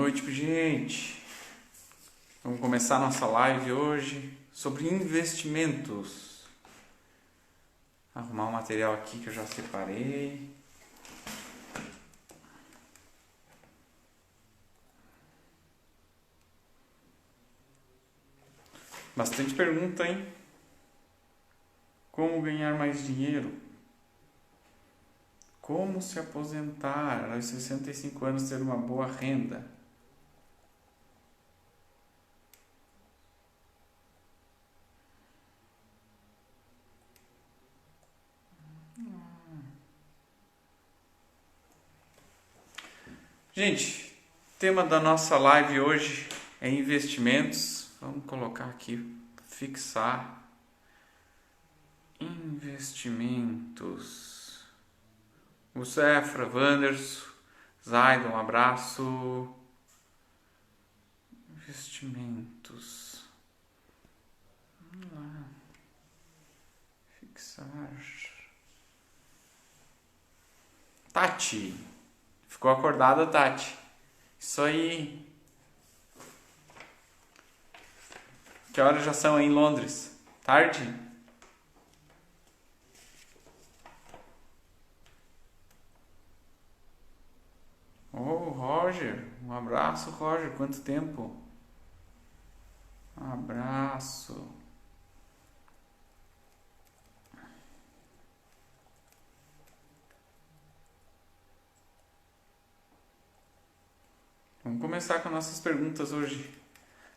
noite, gente. Vamos começar nossa live hoje sobre investimentos. Arrumar um material aqui que eu já separei. Bastante pergunta, hein? Como ganhar mais dinheiro? Como se aposentar aos 65 anos, ter uma boa renda? Gente, o tema da nossa live hoje é investimentos. Vamos colocar aqui, fixar. Investimentos. O Zefra, Wanderson, Zaido, um abraço. Investimentos. Vamos lá. Fixar. Tati. Ficou acordada, Tati? Isso aí. Que horas já são aí em Londres? Tarde? Oh, Roger. Um abraço, Roger. Quanto tempo? Um abraço. Vamos começar com nossas perguntas hoje.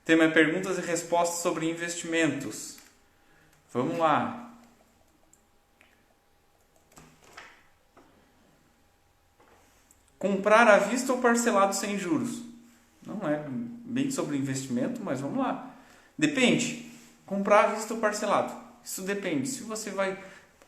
O tema é perguntas e respostas sobre investimentos. Vamos lá. Comprar à vista ou parcelado sem juros? Não é bem sobre investimento, mas vamos lá. Depende. Comprar à vista ou parcelado? Isso depende. Se você vai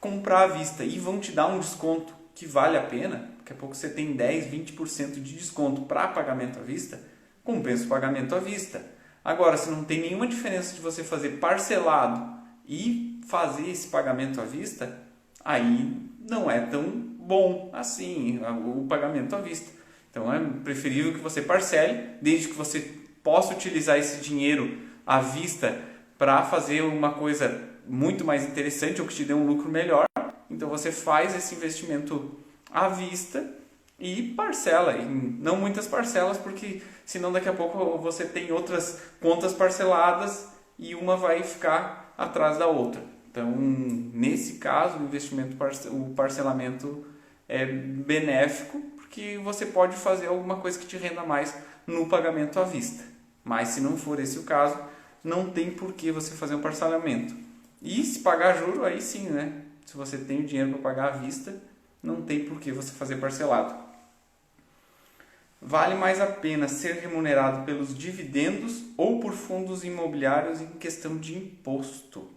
comprar à vista e vão te dar um desconto que vale a pena, daqui a pouco você tem 10, 20% de desconto para pagamento à vista, compensa o pagamento à vista. Agora, se não tem nenhuma diferença de você fazer parcelado e fazer esse pagamento à vista, aí não é tão bom assim o pagamento à vista. Então é preferível que você parcele, desde que você possa utilizar esse dinheiro à vista para fazer uma coisa muito mais interessante ou que te dê um lucro melhor. Então você faz esse investimento à vista e parcela, e não muitas parcelas, porque senão daqui a pouco você tem outras contas parceladas e uma vai ficar atrás da outra. Então, nesse caso, o parcelamento é benéfico, porque você pode fazer alguma coisa que te renda mais no pagamento à vista. Mas se não for esse o caso, não tem por que você fazer um parcelamento. E se pagar juro, aí sim, né? Se você tem o dinheiro para pagar à vista, não tem por que você fazer parcelado. Vale mais a pena ser remunerado pelos dividendos ou por fundos imobiliários em questão de imposto?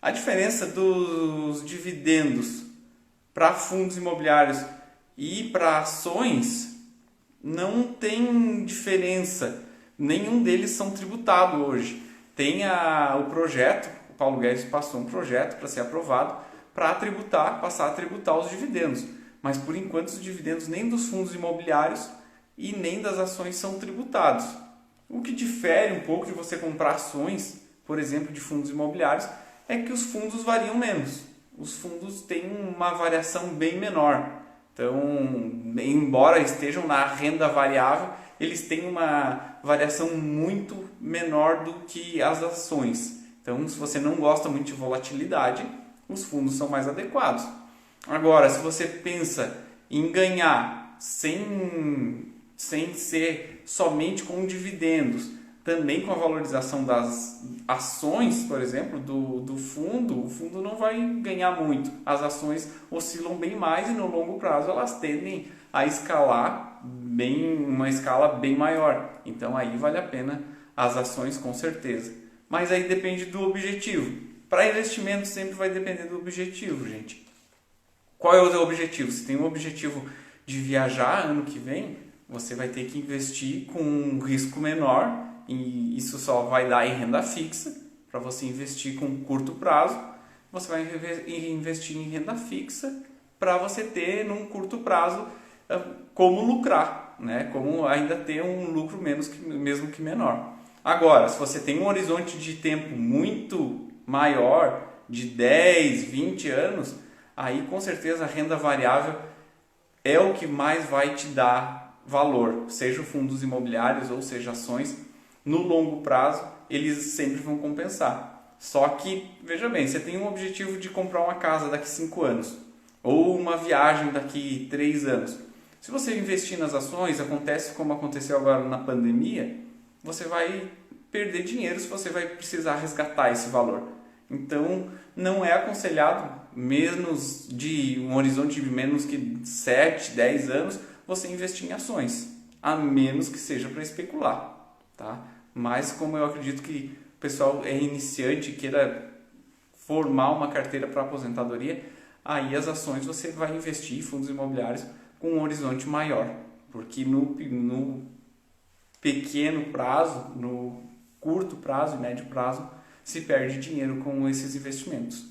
A diferença dos dividendos para fundos imobiliários e para ações não tem diferença. Nenhum deles são tributados hoje. Tem o projeto, o Paulo Guedes passou um projeto para ser aprovado para passar a tributar os dividendos. Mas por enquanto os dividendos nem dos fundos imobiliários e nem das ações são tributados. O que difere um pouco de você comprar ações, por exemplo, de fundos imobiliários, é que os fundos variam menos. Os fundos têm uma variação bem menor. Então, embora estejam na renda variável, eles têm uma variação muito menor do que as ações. Então, se você não gosta muito de volatilidade, os fundos são mais adequados. Agora, se você pensa em ganhar sem ser somente com dividendos, também com a valorização das ações, por exemplo, do fundo, o fundo não vai ganhar muito. As ações oscilam bem mais e no longo prazo elas tendem a escalar uma escala bem maior. Então aí vale a pena as ações com certeza. Mas aí depende do objetivo. Para investimento sempre vai depender do objetivo, gente. Qual é o seu objetivo? Se tem um objetivo de viajar ano que vem, você vai ter que investir com um risco menor, e isso só vai dar em renda fixa. Para você investir com curto prazo, você vai investir em renda fixa para você ter num curto prazo como lucrar. né, como ainda ter um lucro mesmo que menor. Agora, se você tem um horizonte de tempo muito maior, de 10, 20 anos, aí com certeza a renda variável é o que mais vai te dar valor, seja fundos imobiliários ou seja ações. No longo prazo, eles sempre vão compensar. Só que, veja bem, você tem um objetivo de comprar uma casa daqui 5 anos ou uma viagem daqui 3 anos. Se você investir nas ações, acontece como aconteceu agora na pandemia, você vai perder dinheiro se você vai precisar resgatar esse valor. Então, não é aconselhado, menos de um horizonte de menos que 7, 10 anos, você investir em ações, a menos que seja para especular, tá? Mas como eu acredito que o pessoal é iniciante e queira formar uma carteira para aposentadoria, aí as ações você vai investir em fundos imobiliários com um horizonte maior, porque no pequeno prazo, no curto prazo e médio prazo, se perde dinheiro com esses investimentos.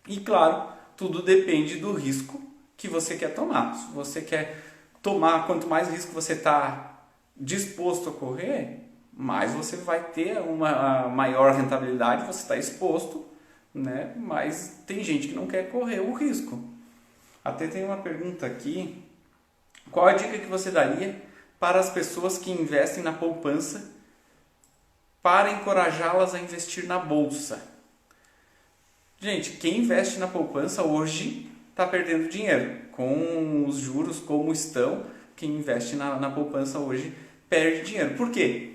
E claro, tudo depende do risco que você quer tomar. Se você quer tomar, quanto mais risco você está disposto a correr, mais você vai ter uma maior rentabilidade, você está exposto, né? Mas tem gente que não quer correr o risco. Até tem uma pergunta aqui: qual a dica que você daria para as pessoas que investem na poupança para encorajá-las a investir na bolsa? Gente, quem investe na poupança hoje está perdendo dinheiro. Com os juros como estão, quem investe na poupança hoje perde dinheiro. Por quê?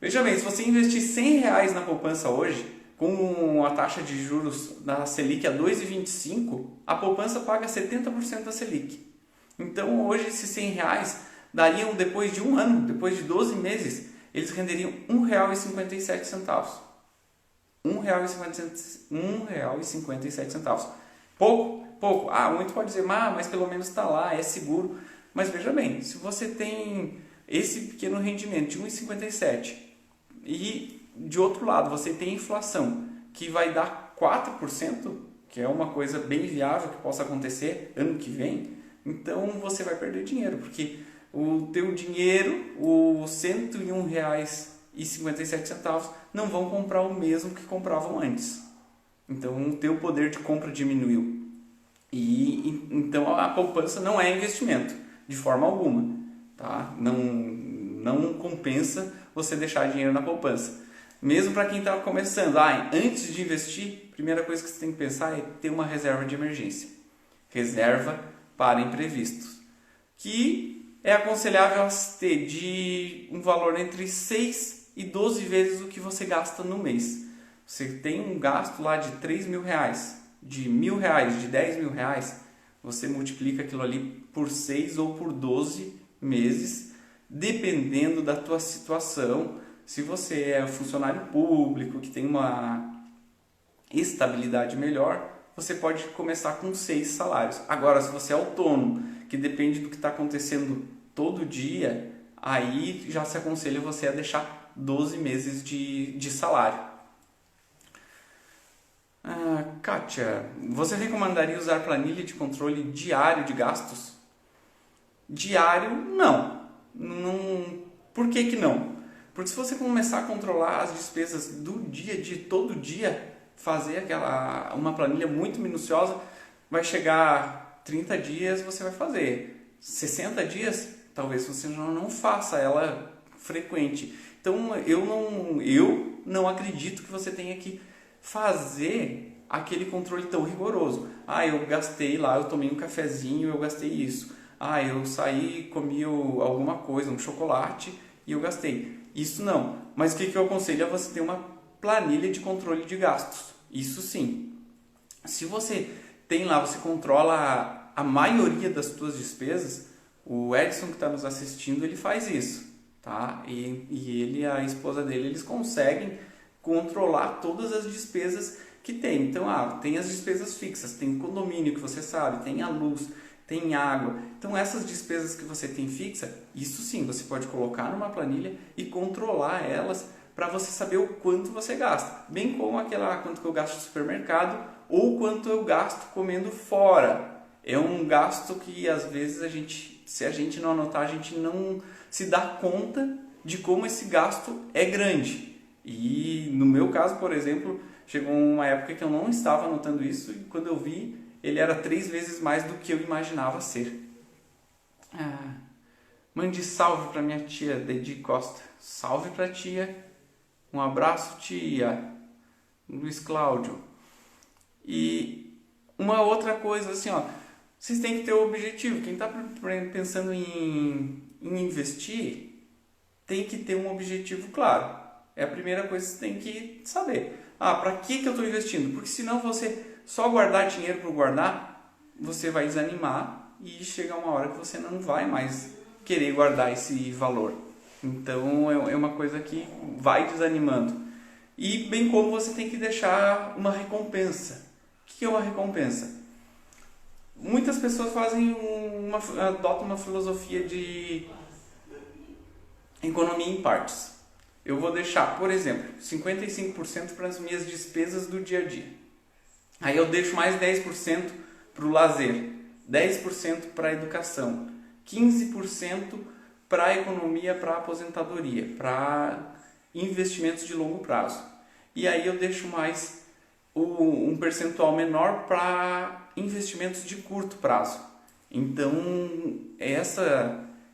Veja bem, se você investir R$100 na poupança hoje, com a taxa de juros da Selic a 2,25, a poupança paga 70% da Selic. Então hoje esses R$100 dariam, depois de um ano, depois de 12 meses, eles renderiam R$1,57. R$1,57. Pouco? Pouco. Muito pode dizer, mas pelo menos está lá, é seguro. Mas veja bem, se você tem esse pequeno rendimento de 1,57 e de outro lado você tem inflação que vai dar 4%, que é uma coisa bem viável que possa acontecer ano que vem, então você vai perder dinheiro, porque o teu dinheiro, os R$101,57 não vão comprar o mesmo que compravam antes. Então o teu poder de compra diminuiu. E então a poupança não é investimento de forma alguma, tá? Não compensa você deixar dinheiro na poupança. Mesmo para quem está começando, antes de investir, a primeira coisa que você tem que pensar é ter uma reserva de emergência. Reserva para imprevistos, que é aconselhável ter de um valor entre 6 e 12 vezes o que você gasta no mês. Você tem um gasto lá de R$3.000, de R$1.000, de R$10.000, você multiplica aquilo ali por 6 ou por 12 meses, dependendo da tua situação. Se você é funcionário público, que tem uma estabilidade melhor, você pode começar com 6 salários. Agora, se você é autônomo, que depende do que está acontecendo todo dia, aí já se aconselha você a deixar 12 meses de salário. Kátia, você recomendaria usar planilha de controle diário de gastos? Diário, não. Por que não? Porque se você começar a controlar as despesas do dia a dia, todo dia, fazer uma planilha muito minuciosa, vai chegar 30 dias, você vai fazer. 60 dias, talvez você não faça ela frequente. Então, eu não acredito que você tenha que fazer aquele controle tão rigoroso. Eu gastei lá, eu tomei um cafezinho, eu gastei isso. Eu saí, comi alguma coisa, um chocolate e eu gastei. Isso não. Mas o que eu aconselho é você ter uma planilha de controle de gastos. Isso sim. Se você tem lá, você controla a maioria das suas despesas, o Edson que está nos assistindo, ele faz isso, tá? E ele e a esposa dele, eles conseguem controlar todas as despesas que tem. Então, tem as despesas fixas, tem condomínio que você sabe, tem a luz, tem água. Então, essas despesas que você tem fixa, isso sim, você pode colocar numa planilha e controlar elas para você saber o quanto você gasta. Bem como quanto que eu gasto no supermercado ou quanto eu gasto comendo fora. É um gasto que às vezes a gente se a gente não anotar, a gente não se dá conta de como esse gasto é grande. E no meu caso, por exemplo, chegou uma época que eu não estava anotando isso e quando eu vi, ele era 3 vezes mais do que eu imaginava ser. Mande salve para minha tia, Dedi Costa. Salve para tia. Um abraço, tia. Luiz Cláudio. E uma outra coisa assim, ó, vocês têm que ter um objetivo. Quem está pensando em investir tem que ter um objetivo claro. É a primeira coisa que você tem que saber. Para que eu estou investindo? Porque senão você só guardar dinheiro por guardar, você vai desanimar e chega uma hora que você não vai mais querer guardar esse valor. Então é uma coisa que vai desanimando. E bem como você tem que deixar uma recompensa. O que é uma recompensa? Muitas pessoas adotam uma filosofia de economia em partes. Eu vou deixar, por exemplo, 55% para as minhas despesas do dia a dia. Aí eu deixo mais 10% para o lazer, 10% para a educação, 15% para a economia, para a aposentadoria, para investimentos de longo prazo. E aí eu deixo mais um percentual menor para investimentos de curto prazo. Então,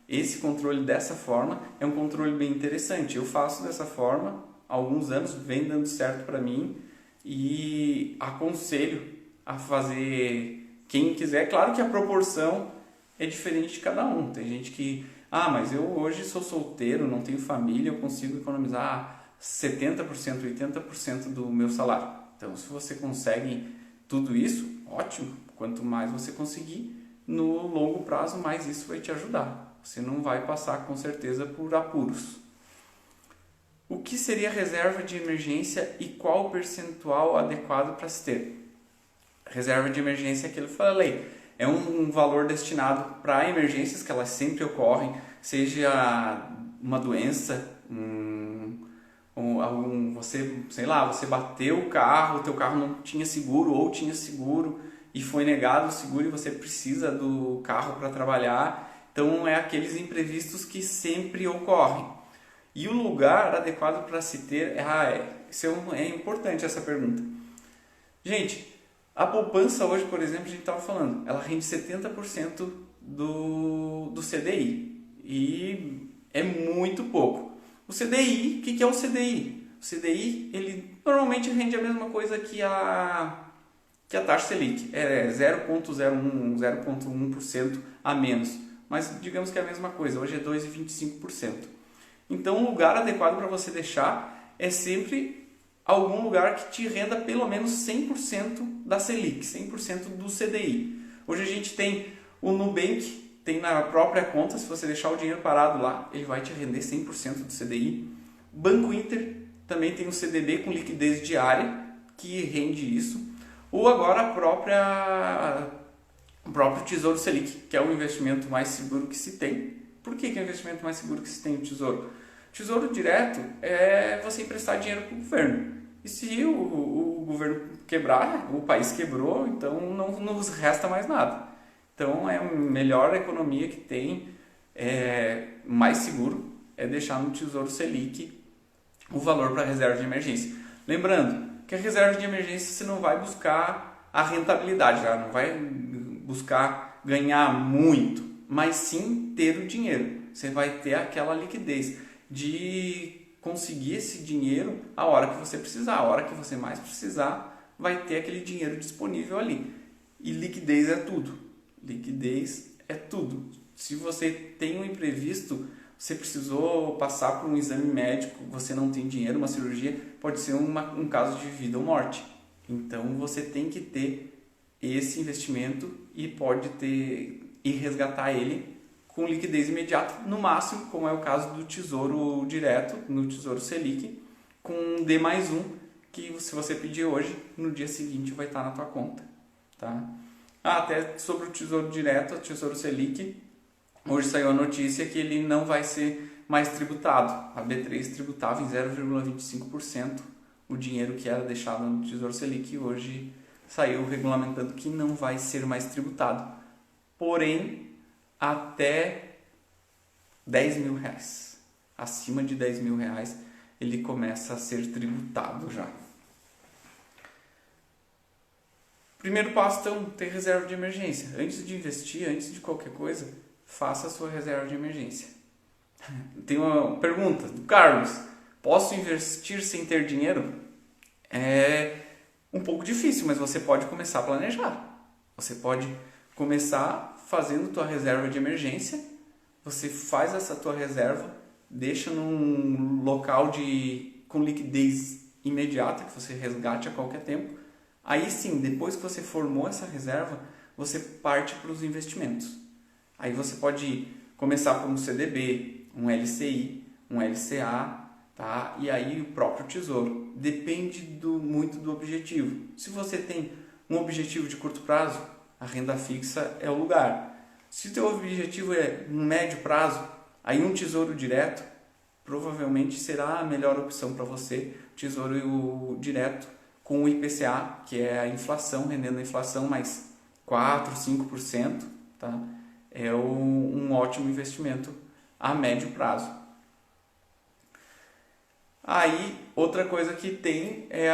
esse controle dessa forma é um controle bem interessante. Eu faço dessa forma há alguns anos, vem dando certo para mim e aconselho a fazer quem quiser. Claro que a proporção é diferente de cada um. Tem gente que, mas eu hoje sou solteiro, não tenho família, eu consigo economizar 70%, 80% do meu salário. Então, se você consegue tudo isso, ótimo. Quanto mais você conseguir, no longo prazo, mais isso vai te ajudar. Você não vai passar, com certeza, por apuros. O que seria reserva de emergência e qual o percentual adequado para se ter? Reserva de emergência é aquilo que eu falei. É um valor destinado para emergências, que elas sempre ocorrem, seja uma doença, você bateu o carro, o teu carro não tinha seguro ou tinha seguro e foi negado o seguro e você precisa do carro para trabalhar. Então, é aqueles imprevistos que sempre ocorrem. E o lugar adequado para se ter... é importante essa pergunta. Gente, a poupança hoje, por exemplo, a gente estava falando, ela rende 70% do CDI. E é muito pouco. O CDI, o que é o CDI? O CDI, ele normalmente rende a mesma coisa que a taxa Selic. É 0,01, 0,1% a menos. Mas digamos que é a mesma coisa, hoje é 2,25%. Então, o lugar adequado para você deixar é sempre algum lugar que te renda pelo menos 100% da Selic, 100% do CDI. Hoje a gente tem o Nubank, tem na própria conta, se você deixar o dinheiro parado lá, ele vai te render 100% do CDI. Banco Inter também tem um CDB com liquidez diária, que rende isso. Ou agora o próprio Tesouro Selic, que é o investimento mais seguro que se tem. Por que é o investimento mais seguro que se tem o Tesouro? Tesouro direto é você emprestar dinheiro para o governo. E se o governo quebrar, o país quebrou, então não nos resta mais nada. Então é a melhor economia que tem, mais seguro, é deixar no Tesouro Selic o valor para a reserva de emergência. Lembrando que a reserva de emergência você não vai buscar a rentabilidade, não vai buscar ganhar muito, mas sim ter o dinheiro. Você vai ter aquela liquidez de conseguir esse dinheiro a hora que você precisar. A hora que você mais precisar, vai ter aquele dinheiro disponível ali. E liquidez é tudo. Liquidez é tudo. Se você tem um imprevisto, você precisou passar por um exame médico, você não tem dinheiro, uma cirurgia, pode ser um caso de vida ou morte. Então você tem que ter esse investimento e pode resgatar ele com liquidez imediata, no máximo, como é o caso do Tesouro Direto, no Tesouro Selic, com D+1, que se você pedir hoje, no dia seguinte vai estar na tua conta. Tá? Até sobre o Tesouro Direto, o Tesouro Selic, hoje saiu a notícia que ele não vai ser mais tributado. A B3 tributava em 0,25% o dinheiro que era deixado no Tesouro Selic, hoje saiu regulamentando que não vai ser mais tributado. Porém, até R$10.000. Acima de R$10.000 ele começa a ser tributado já. Primeiro passo, então, ter reserva de emergência. Antes de investir, antes de qualquer coisa, faça a sua reserva de emergência. Tem uma pergunta do Carlos: posso investir sem ter dinheiro? É um pouco difícil, mas você pode começar a planejar. Você pode começar fazendo tua reserva de emergência. Você faz essa tua reserva, deixa num local com liquidez imediata, que você resgate a qualquer tempo. Aí sim, depois que você formou essa reserva, você parte para os investimentos. Aí você pode começar com um CDB, um LCI, um LCA, tá? E aí o próprio tesouro. Depende muito do objetivo. Se você tem um objetivo de curto prazo, a renda fixa é o lugar. Se o teu objetivo é um médio prazo, aí um tesouro direto provavelmente será a melhor opção para você. Tesouro direto com o IPCA, que é a inflação, rendendo a inflação mais 4, 5%, tá? É um ótimo investimento a médio prazo. Aí, outra coisa que tem é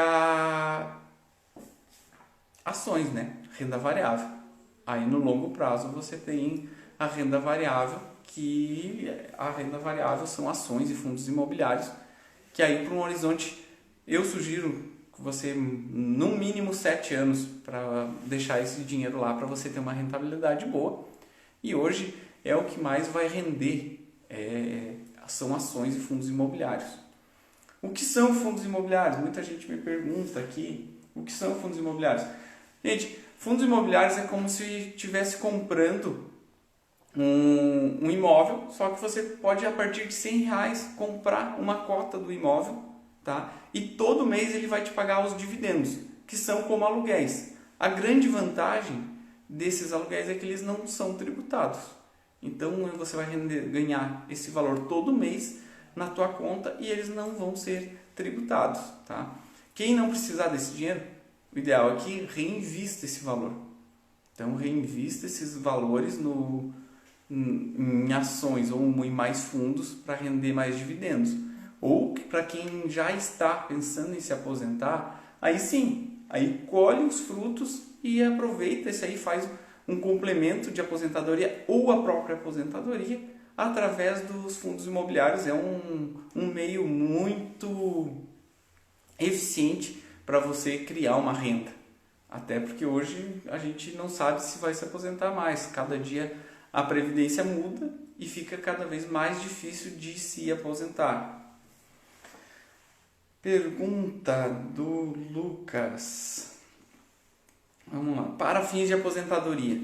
ações, né? Renda variável. Aí, no longo prazo, você tem a renda variável, que a renda variável são ações e fundos imobiliários, que aí, para um horizonte, eu sugiro que você, no mínimo 7 anos, para deixar esse dinheiro lá, para você ter uma rentabilidade boa. E hoje é o que mais vai render, são ações e fundos imobiliários. O que são fundos imobiliários? Muita gente me pergunta aqui, o que são fundos imobiliários? Gente, fundos imobiliários é como se estivesse comprando um imóvel, só que você pode, a partir de R$100, comprar uma cota do imóvel, tá? E todo mês ele vai te pagar os dividendos, que são como aluguéis. A grande vantagem desses aluguéis é que eles não são tributados. Então você vai ganhar esse valor todo mês na tua conta e eles não vão ser tributados, tá? Quem não precisar desse dinheiro, o ideal é que reinvista esse valor. Então reinvista esses valores em ações ou em mais fundos para render mais dividendos. Ou para quem já está pensando em se aposentar, aí sim, aí colhe os frutos e aproveita isso aí, faz um complemento de aposentadoria ou a própria aposentadoria através dos fundos imobiliários. É um meio muito eficiente para você criar uma renda. Até porque hoje a gente não sabe se vai se aposentar mais. Cada dia a previdência muda e fica cada vez mais difícil de se aposentar. Pergunta do Lucas. Vamos lá. Para fins de aposentadoria,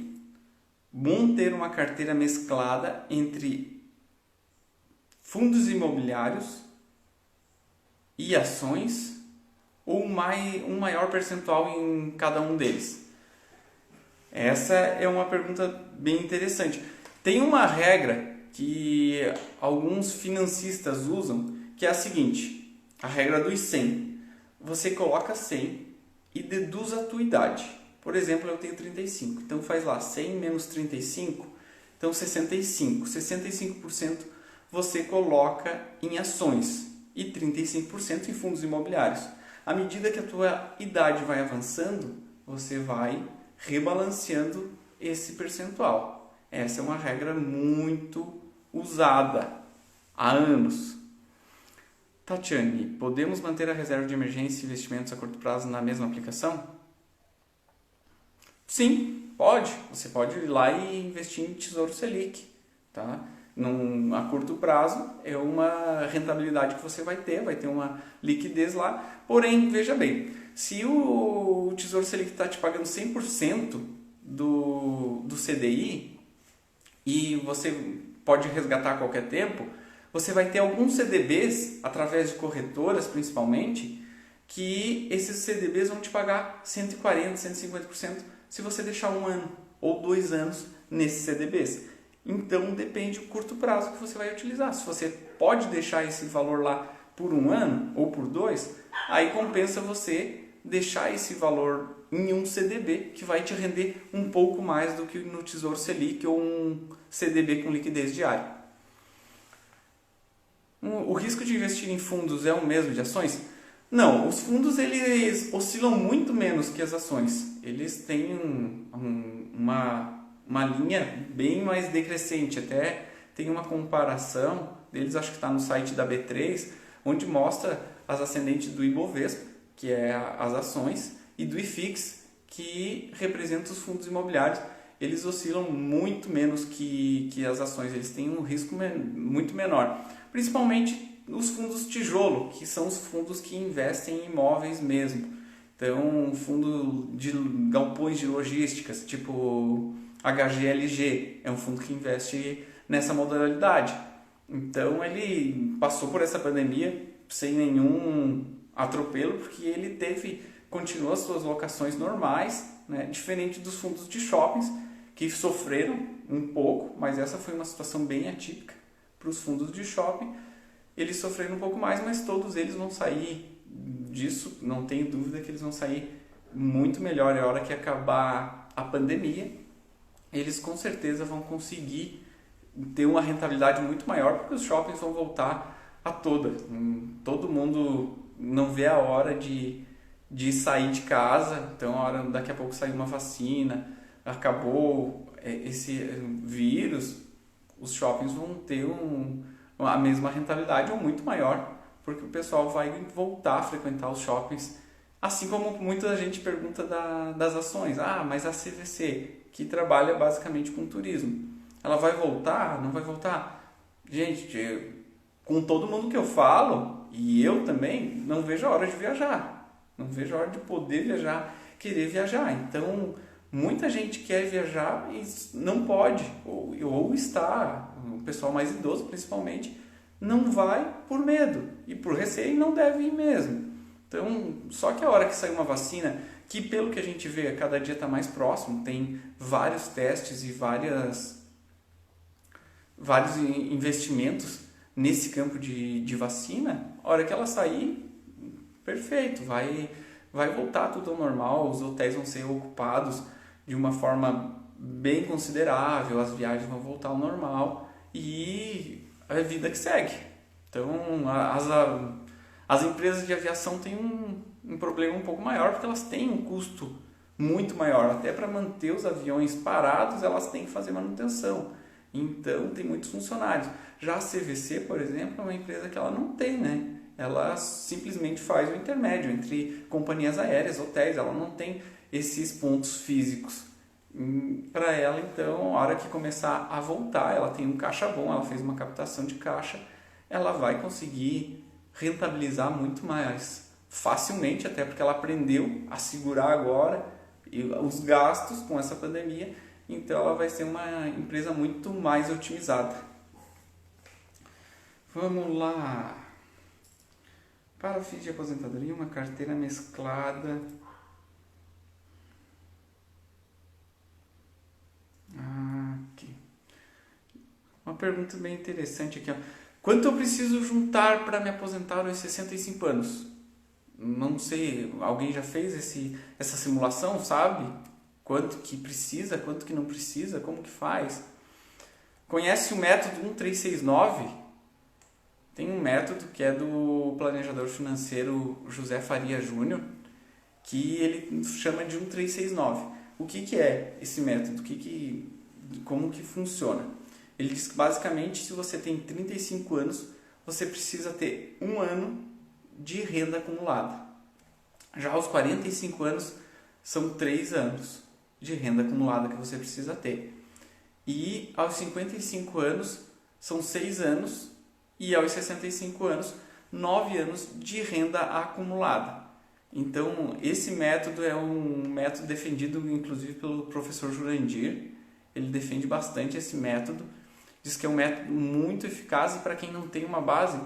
bom ter uma carteira mesclada entre fundos imobiliários e ações, ou um maior percentual em cada um deles? Essa é uma pergunta bem interessante. Tem uma regra que alguns financistas usam, que é a seguinte: a regra dos 100. Você coloca 100 e deduz a tua idade. Por exemplo, eu tenho 35. Então faz lá 100 menos 35, então 65. 65% você coloca em ações e 35% em fundos imobiliários. À medida que a tua idade vai avançando, você vai rebalanceando esse percentual. Essa é uma regra muito usada há anos. Tatiane, podemos manter a reserva de emergência e investimentos a curto prazo na mesma aplicação? Sim, pode. Você pode ir lá e investir em Tesouro Selic, tá? A curto prazo é uma rentabilidade que você vai ter uma liquidez lá. Porém, veja bem, se o Tesouro Selic está te pagando 100% do CDI e você pode resgatar a qualquer tempo, você vai ter alguns CDBs, através de corretoras principalmente, que esses CDBs vão te pagar 140%, 150% se você deixar 1 ano ou 2 anos nesses CDBs. Então depende do curto prazo que você vai utilizar. Se você pode deixar esse valor lá por 1 ano ou por 2, aí compensa você deixar esse valor em um CDB, que vai te render um pouco mais do que no Tesouro Selic ou um CDB com liquidez diária. O risco de investir em fundos é o mesmo de ações? Não, os fundos eles oscilam muito menos que as ações. Eles têm uma linha bem mais decrescente. Até tem uma comparação deles, acho que está no site da B3, onde mostra as ascendentes do Ibovespa, que é as ações, e do IFIX, que representa os fundos imobiliários. Eles oscilam muito menos que as ações, eles têm um risco muito menor. Principalmente os fundos tijolo, que são os fundos que investem em imóveis mesmo. Então, fundo de galpões de logísticas, tipo HGLG, é um fundo que investe nessa modalidade. Então, ele passou por essa pandemia sem nenhum atropelo, porque ele continuou as suas locações normais, né? Diferente dos fundos de shoppings, que sofreram um pouco, mas essa foi uma situação bem atípica para os fundos de shopping. Eles sofreram um pouco mais, mas todos eles vão sair disso, não tenho dúvida que eles vão sair muito melhor. E a hora que acabar a pandemia, eles com certeza vão conseguir ter uma rentabilidade muito maior, porque os shoppings vão voltar a toda. Todo mundo não vê a hora de sair de casa, então daqui a pouco sair uma vacina, acabou esse vírus, os shoppings vão ter a mesma rentabilidade ou muito maior, porque o pessoal vai voltar a frequentar os shoppings, assim como muita gente pergunta das ações. Mas a CVC, que trabalha basicamente com turismo, ela vai voltar? Não vai voltar? Gente, com todo mundo que eu falo, e eu também, não vejo a hora de viajar, não vejo a hora de poder viajar, querer viajar. Então, muita gente quer viajar e não pode, ou está, o pessoal mais idoso principalmente, não vai por medo e por receio não deve ir mesmo. Então, só que a hora que sair uma vacina, que pelo que a gente vê, cada dia está mais próximo, tem vários testes e vários investimentos nesse campo de vacina, a hora que ela sair, perfeito, vai voltar tudo ao normal, os hotéis vão ser ocupados de uma forma bem considerável, as viagens vão voltar ao normal e a vida que segue. Então, as empresas de aviação têm um problema um pouco maior, porque elas têm um custo muito maior. Até para manter os aviões parados, elas têm que fazer manutenção. Então, tem muitos funcionários. Já a CVC, por exemplo, é uma empresa que ela não tem, né? Ela simplesmente faz o intermédio entre companhias aéreas, hotéis, ela não tem esses pontos físicos. Para ela, então, a hora que começar a voltar, ela tem um caixa bom, ela fez uma captação de caixa, ela vai conseguir rentabilizar muito mais facilmente, até porque ela aprendeu a segurar agora os gastos com essa pandemia, então ela vai ser uma empresa muito mais otimizada. Vamos lá. Para fins de aposentadoria, uma carteira mesclada. Aqui. Uma pergunta bem interessante aqui. Quanto eu preciso juntar para me aposentar aos 65 anos? Não sei, alguém já fez essa simulação, sabe? Quanto que precisa, quanto que não precisa, como que faz? Conhece o método 1369? Tem um método que é do planejador financeiro José Faria Júnior, que ele chama de 1369. O que é esse método? Como que funciona? Ele diz que basicamente, se você tem 35 anos, você precisa ter um ano de renda acumulada. Já aos 45 anos, são 3 anos de renda acumulada que você precisa ter. E aos 55 anos, são 6 anos. E aos 65 anos, 9 anos de renda acumulada. Então, esse método é um método defendido, inclusive, pelo professor Jurandir. Ele defende bastante esse método. Diz que é um método muito eficaz e para quem não tem uma base,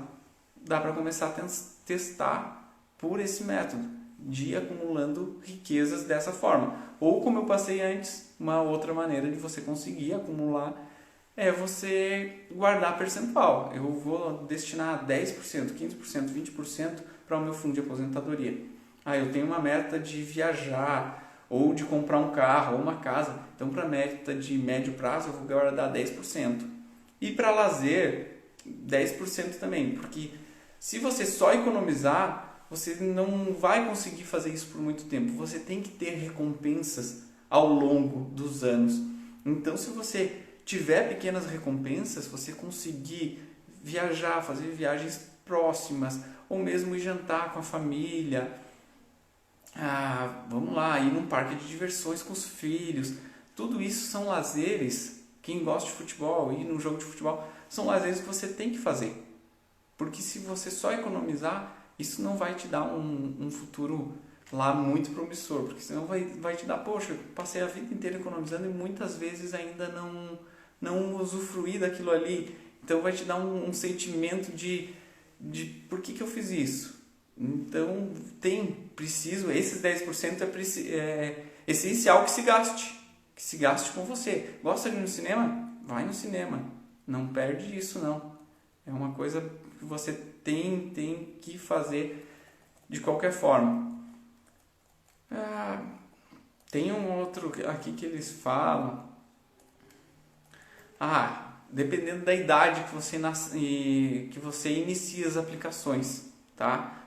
dá para começar a testar por esse método, de ir acumulando riquezas dessa forma. Ou, como eu passei antes, uma outra maneira de você conseguir acumular é você guardar percentual. Eu vou destinar 10%, 15%, 20% para o meu fundo de aposentadoria. Ah, eu tenho uma meta de viajar, ou de comprar um carro, ou uma casa. Então, para meta de médio prazo, eu vou guardar 10%. E para lazer, 10% também. Porque se você só economizar, você não vai conseguir fazer isso por muito tempo. Você tem que ter recompensas ao longo dos anos. Então, se você tiver pequenas recompensas, você conseguir viajar, fazer viagens próximas, ou mesmo ir jantar com a família, vamos lá, ir num parque de diversões com os filhos, tudo isso são lazeres. Quem gosta de futebol, ir num jogo de futebol, são lazeres que você tem que fazer, porque se você só economizar, isso não vai te dar um futuro lá muito promissor, porque senão vai te dar, poxa, eu passei a vida inteira economizando e muitas vezes ainda não usufruir daquilo ali. Então vai te dar um sentimento de por que eu fiz isso. Então esses 10% é essencial que se gaste com você. Gosta de ir no cinema? Vai no cinema, não perde isso não. É uma coisa que você tem que fazer de qualquer forma. Tem um outro aqui que eles falam. Dependendo da idade que você inicia as aplicações, tá?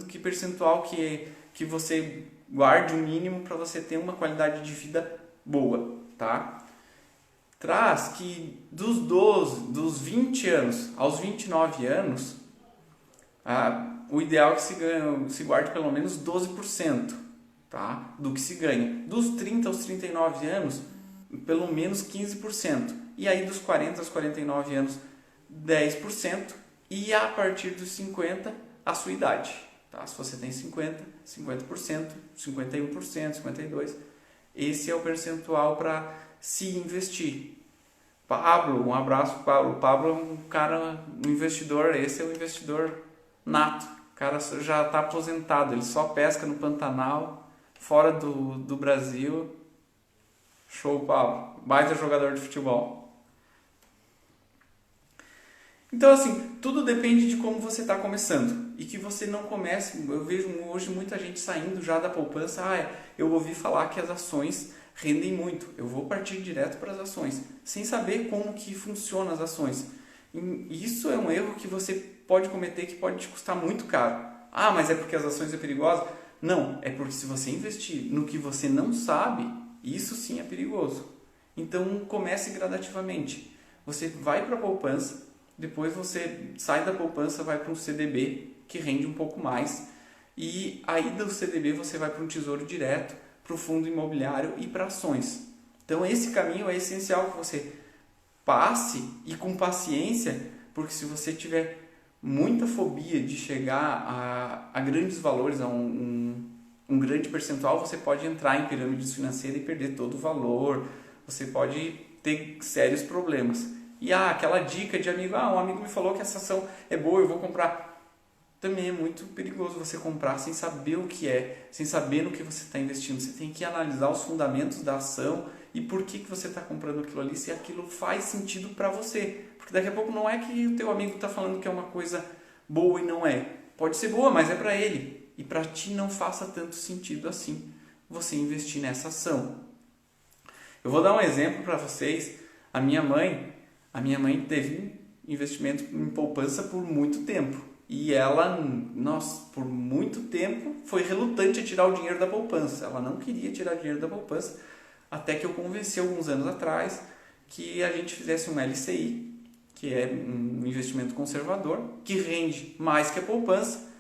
Que percentual que você guarde o mínimo para você ter uma qualidade de vida boa, tá? Traz que dos 20 anos aos 29 anos, o ideal é que se guarde pelo menos 12%, tá? Do que se ganha. Dos 30 aos 39 anos, pelo menos 15%. E aí dos 40 aos 49 anos, 10%. E a partir dos 50, a sua idade. Tá? Se você tem 50%, 51%, 52%. Esse é o percentual para se investir. Pablo, um abraço, Pablo. Pablo é um cara, um investidor, esse é um investidor nato. O cara já está aposentado, ele só pesca no Pantanal, fora do Brasil. Show, Pablo. Baita jogador de futebol. Então, assim, tudo depende de como você está começando. E que você não comece... Eu vejo hoje muita gente saindo já da poupança. Eu ouvi falar que as ações rendem muito. Eu vou partir direto para as ações. Sem saber como que funcionam as ações. E isso é um erro que você pode cometer, que pode te custar muito caro. Mas é porque as ações é perigosa? Não, é porque se você investir no que você não sabe, isso sim é perigoso. Então, comece gradativamente. Você vai para a poupança, depois você sai da poupança, vai para um CDB, que rende um pouco mais. E aí do CDB você vai para um tesouro direto, para o fundo imobiliário e para ações. Então esse caminho é essencial que você passe e com paciência, porque se você tiver muita fobia de chegar a grandes valores, a um grande percentual, você pode entrar em pirâmides financeiras e perder todo o valor. Você pode ter sérios problemas. E aquela dica de amigo, um amigo me falou que essa ação é boa, eu vou comprar. Também é muito perigoso você comprar sem saber o que é, sem saber no que você está investindo. Você tem que analisar os fundamentos da ação e por que você está comprando aquilo ali, se aquilo faz sentido para você. Porque daqui a pouco não é que o teu amigo está falando que é uma coisa boa e não é. Pode ser boa, mas é para ele. E para ti não faça tanto sentido assim você investir nessa ação. Eu vou dar um exemplo para vocês. A minha mãe teve investimento em poupança por muito tempo. E ela, por muito tempo, foi relutante a tirar o dinheiro da poupança. Ela não queria tirar o dinheiro da poupança, até que eu convenci alguns anos atrás que a gente fizesse um LCI, que é um investimento conservador, que rende mais que a poupança.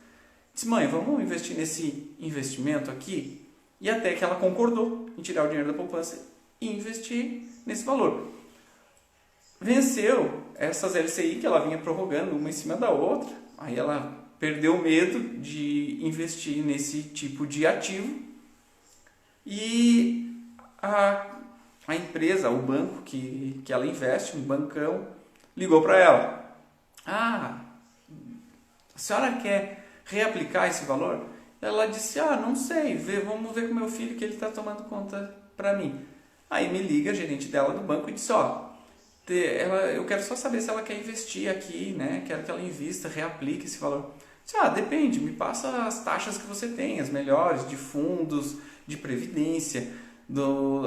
Disse, mãe, vamos investir nesse investimento aqui? E até que ela concordou em tirar o dinheiro da poupança e investir nesse valor. Venceu essas LCI que ela vinha prorrogando uma em cima da outra. Aí ela perdeu o medo de investir nesse tipo de ativo. E a empresa, o banco que ela investe, um bancão, ligou para ela. A senhora quer reaplicar esse valor? Ela disse, não sei, vamos ver com meu filho que ele está tomando conta para mim. Aí me liga a gerente dela do banco e disse, eu quero só saber se ela quer investir aqui, né? Quero que ela invista, reaplique esse valor. Depende, me passa as taxas que você tem, as melhores, de fundos, de previdência,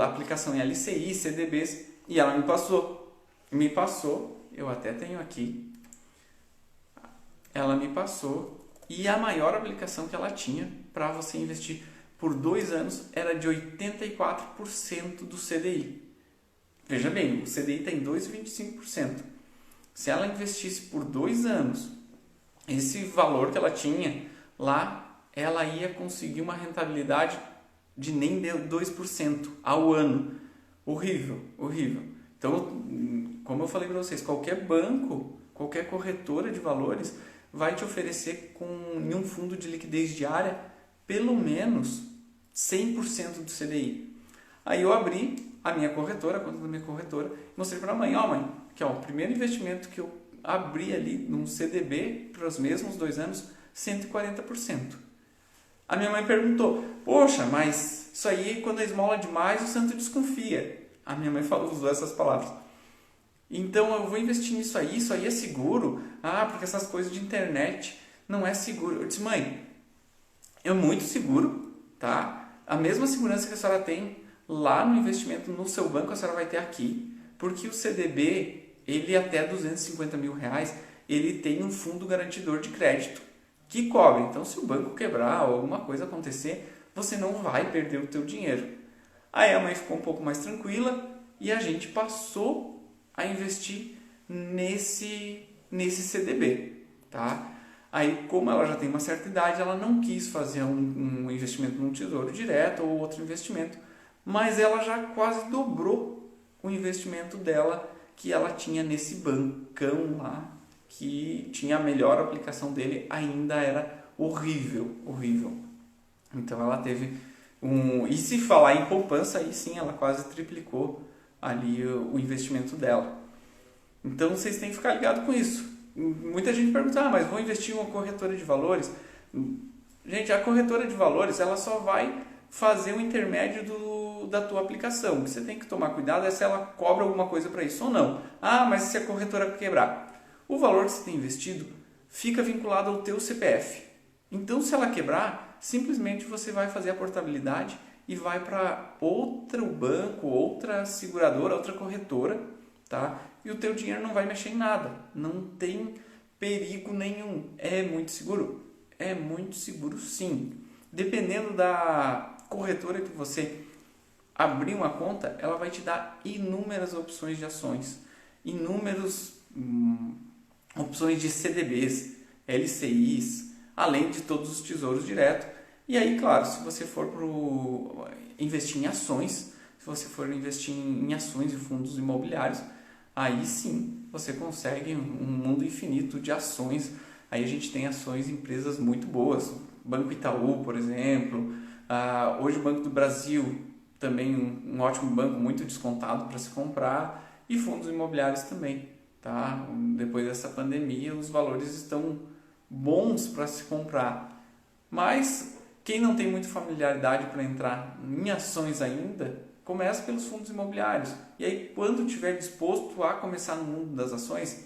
aplicação em LCI, CDBs. E ela me passou, eu até tenho aqui, ela me passou, e a maior aplicação que ela tinha para você investir por 2 anos era de 84% do CDI. Veja bem, o CDI está em 2,25%. Se ela investisse por 2 anos, esse valor que ela tinha lá, ela ia conseguir uma rentabilidade de nem 2% ao ano. Horrível, horrível. Então, como eu falei para vocês, qualquer banco, qualquer corretora de valores vai te oferecer em um fundo de liquidez diária pelo menos 100% do CDI. Aí eu abri a minha corretora, a conta da minha corretora, mostrei para a mãe, mãe, aqui o primeiro investimento que eu abri ali num CDB para os mesmos 2 anos, 140%. A minha mãe perguntou, poxa, mas isso aí quando a esmola demais o santo desconfia. A minha mãe usou essas palavras. Então eu vou investir isso aí é seguro? Porque essas coisas de internet não é seguro. Eu disse, mãe, é muito seguro, tá? A mesma segurança que a senhora tem lá no investimento no seu banco, a senhora vai ter aqui, porque o CDB, ele até R$250 mil, ele tem um fundo garantidor de crédito que cobre. Então, se o banco quebrar ou alguma coisa acontecer, você não vai perder o teu dinheiro. Aí a mãe ficou um pouco mais tranquila e a gente passou a investir nesse CDB, tá? Aí, como ela já tem uma certa idade, ela não quis fazer um investimento num tesouro direto ou outro investimento, mas ela já quase dobrou o investimento dela que ela tinha nesse bancão lá, que tinha a melhor aplicação dele, ainda era horrível, horrível. Então ela teve e se falar em poupança, aí sim ela quase triplicou ali o investimento dela. Então vocês têm que ficar ligados com isso. Muita gente pergunta, mas vou investir em uma corretora de valores? Gente, a corretora de valores ela só vai fazer o intermédio da tua aplicação. O que você tem que tomar cuidado é se ela cobra alguma coisa para isso ou não. Mas se a corretora quebrar, o valor que você tem investido fica vinculado ao teu CPF. Então, se ela quebrar, simplesmente você vai fazer a portabilidade e vai para outro banco, outra seguradora, outra corretora, tá? E o teu dinheiro não vai mexer em nada. Não tem perigo nenhum. É muito seguro? É muito seguro, sim. Dependendo da corretora que você abrir uma conta, ela vai te dar inúmeras opções de ações, inúmeras opções de CDBs, LCIs, além de todos os tesouros direto. E aí, claro, se você for investir em ações, se você for investir em ações e fundos imobiliários, aí sim você consegue um mundo infinito de ações. Aí a gente tem ações em empresas muito boas, Banco Itaú, por exemplo. Hoje o Banco do Brasil, também um ótimo banco, muito descontado para se comprar, e fundos imobiliários também. Tá? Depois dessa pandemia, os valores estão bons para se comprar. Mas quem não tem muita familiaridade para entrar em ações ainda, começa pelos fundos imobiliários. E aí, quando estiver disposto a começar no mundo das ações,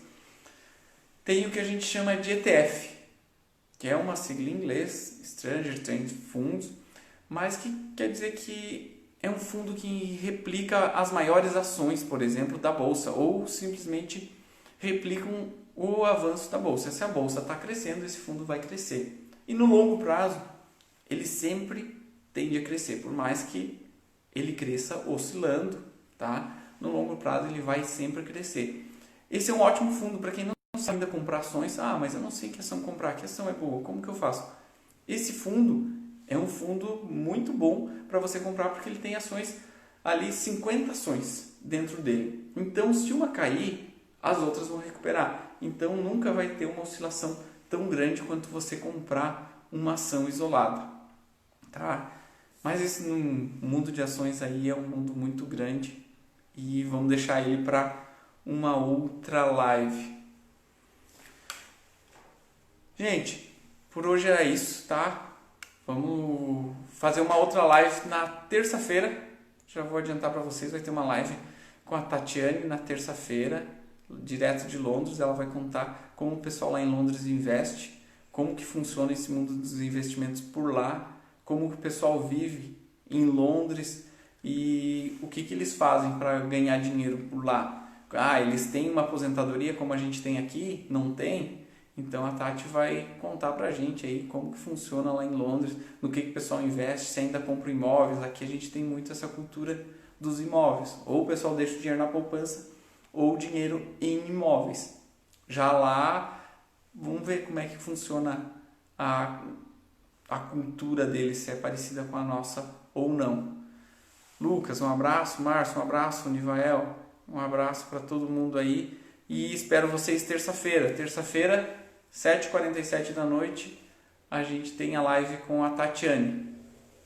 tem o que a gente chama de ETF, que é uma sigla em inglês, Stranger Trend Funds, mas que quer dizer que é um fundo que replica as maiores ações, por exemplo, da bolsa, ou simplesmente replicam o avanço da bolsa. Se a bolsa está crescendo, esse fundo vai crescer. E no longo prazo, ele sempre tende a crescer, por mais que ele cresça oscilando, tá? No longo prazo ele vai sempre crescer. Esse é um ótimo fundo para quem não sabe ainda comprar ações. Mas eu não sei que ação comprar, que ação é boa, como que eu faço? Esse fundo é um fundo muito bom para você comprar, porque ele tem ações ali, 50 ações dentro dele. Então, se uma cair, as outras vão recuperar. Então, nunca vai ter uma oscilação tão grande quanto você comprar uma ação isolada, tá? Mas esse mundo de ações aí é um mundo muito grande e vamos deixar ele para uma outra live. Gente, por hoje era isso, tá? Vamos fazer uma outra live na terça-feira. Já vou adiantar para vocês, vai ter uma live com a Tatiane na terça-feira, direto de Londres. Ela vai contar como o pessoal lá em Londres investe, como que funciona esse mundo dos investimentos por lá, como que o pessoal vive em Londres e o que eles fazem para ganhar dinheiro por lá. Ah, eles têm uma aposentadoria como a gente tem aqui? Não tem? Então a Tati vai contar pra gente aí como que funciona lá em Londres, no que o pessoal investe, se ainda compra imóveis. Aqui a gente tem muito essa cultura dos imóveis. Ou o pessoal deixa o dinheiro na poupança ou o dinheiro em imóveis. Já lá, vamos ver como é que funciona a cultura deles, se é parecida com a nossa ou não. Lucas, um abraço. Márcio, um abraço. Nivael, um abraço para todo mundo aí. E espero vocês terça-feira. Terça-feira, 7h47 da noite, a gente tem a live com a Tatiane.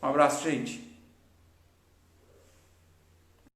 Um abraço, gente.